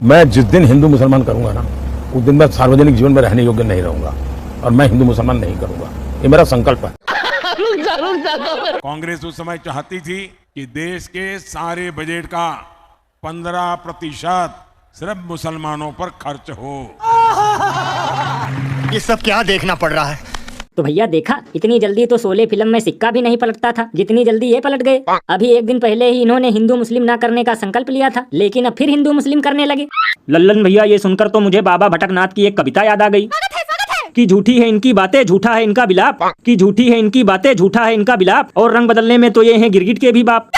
मैं जिस दिन हिंदू मुसलमान करूंगा ना, उस दिन मैं सार्वजनिक जीवन में रहने योग्य नहीं रहूंगा और मैं हिंदू मुसलमान नहीं करूंगा। ये मेरा संकल्प है। कांग्रेस उस समय चाहती थी कि देश के सारे बजट का 15% सिर्फ मुसलमानों पर खर्च हो। ये सब क्या देखना पड़ रहा है? तो भैया देखा, इतनी जल्दी तो शोले फिल्म में सिक्का भी नहीं पलटता था जितनी जल्दी ये पलट गए। अभी एक दिन पहले ही इन्होंने हिंदू मुस्लिम ना करने का संकल्प लिया था, लेकिन अब फिर हिंदू मुस्लिम करने लगे। लल्लन भैया, ये सुनकर तो मुझे बाबा भटकनाथ की एक कविता याद आ गई कि झूठी है इनकी बातें, झूठा है इनका बिलाप, कि झूठी है इनकी बातें, झूठा है इनका बिलाप, और रंग बदलने में तो ये हैं गिरगिट के भी बाप।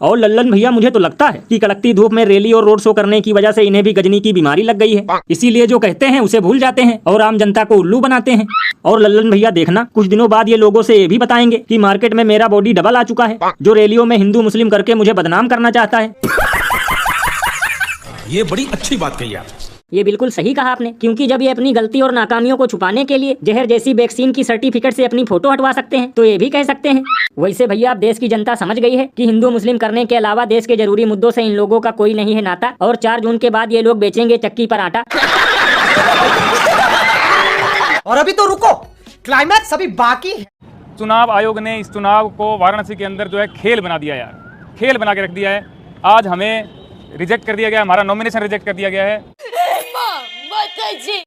और लल्लन भैया, मुझे तो लगता है कि कड़कती धूप में रैली और रोड शो करने की वजह से इन्हें भी गजनी की बीमारी लग गई है, इसीलिए जो कहते हैं उसे भूल जाते हैं और आम जनता को उल्लू बनाते हैं। और लल्लन भैया देखना, कुछ दिनों बाद ये लोगों से ये भी बताएंगे कि मार्केट में मेरा बॉडी डबल आ चुका है, जो रैलियों में हिंदू मुस्लिम करके मुझे बदनाम करना चाहता है। ये बड़ी अच्छी बात कही आप। ये बिल्कुल सही कहा आपने, क्योंकि जब ये अपनी गलती और नाकामियों को छुपाने के लिए जहर जैसी वैक्सीन की सर्टिफिकेट से अपनी फोटो हटवा सकते हैं, तो ये भी कह सकते हैं। वैसे भैया, अब देश की जनता समझ गई है कि हिंदू मुस्लिम करने के अलावा देश के जरूरी मुद्दों से इन लोगों का कोई नहीं है नाता, और 4 जून के बाद ये लोग बेचेंगे चक्की पर आटा। और अभी तो रुको, क्लाइमैक्स अभी बाकी है। चुनाव आयोग ने इस चुनाव को वाराणसी के अंदर जो है खेल बना दिया यार, खेल बना के रख दिया है। आज हमें रिजेक्ट कर दिया गया, हमारा नॉमिनेशन रिजेक्ट कर दिया गया है।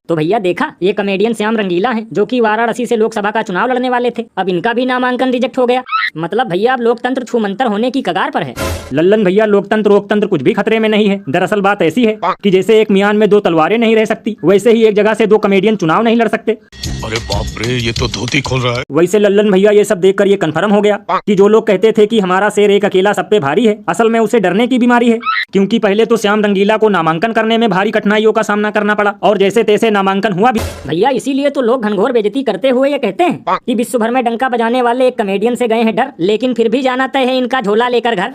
तो भैया देखा, ये कॉमेडियन श्याम रंगीला हैं, जो कि वाराणसी से लोकसभा का चुनाव लड़ने वाले थे। अब इनका भी नामांकन रिजेक्ट हो गया। मतलब भैया, अब लोकतंत्र छूमंतर होने की कगार पर है। लल्लन भैया, लोकतंत्र वोकतंत्र कुछ भी खतरे में नहीं है। दरअसल बात ऐसी है कि जैसे एक मियान में 2 तलवारें नहीं रह सकती, वैसे ही एक जगह से 2 कॉमेडियन चुनाव नहीं लड़ सकते। अरे बाप रे, ये तो धोती खोल रहा है। वैसे लल्लन भैया, ये सब देखकर ये कंफर्म हो गया कि जो लोग कहते थे कि हमारा शेर एक अकेला सब पे भारी है, असल में उसे डरने की बीमारी है। क्योंकि पहले तो श्याम रंगीला को नामांकन करने में भारी कठिनाइयों का सामना करना पड़ा, और जैसे तैसे नामांकन हुआ भी। भैया, इसीलिए तो लोग घनघोर बेइज्जती करते हुए ये कहते हैं कि विश्व भर में डंका बजाने वाले एक कॉमेडियन से गए हैं डर, लेकिन फिर भी जाना तय है इनका झोला लेकर घर।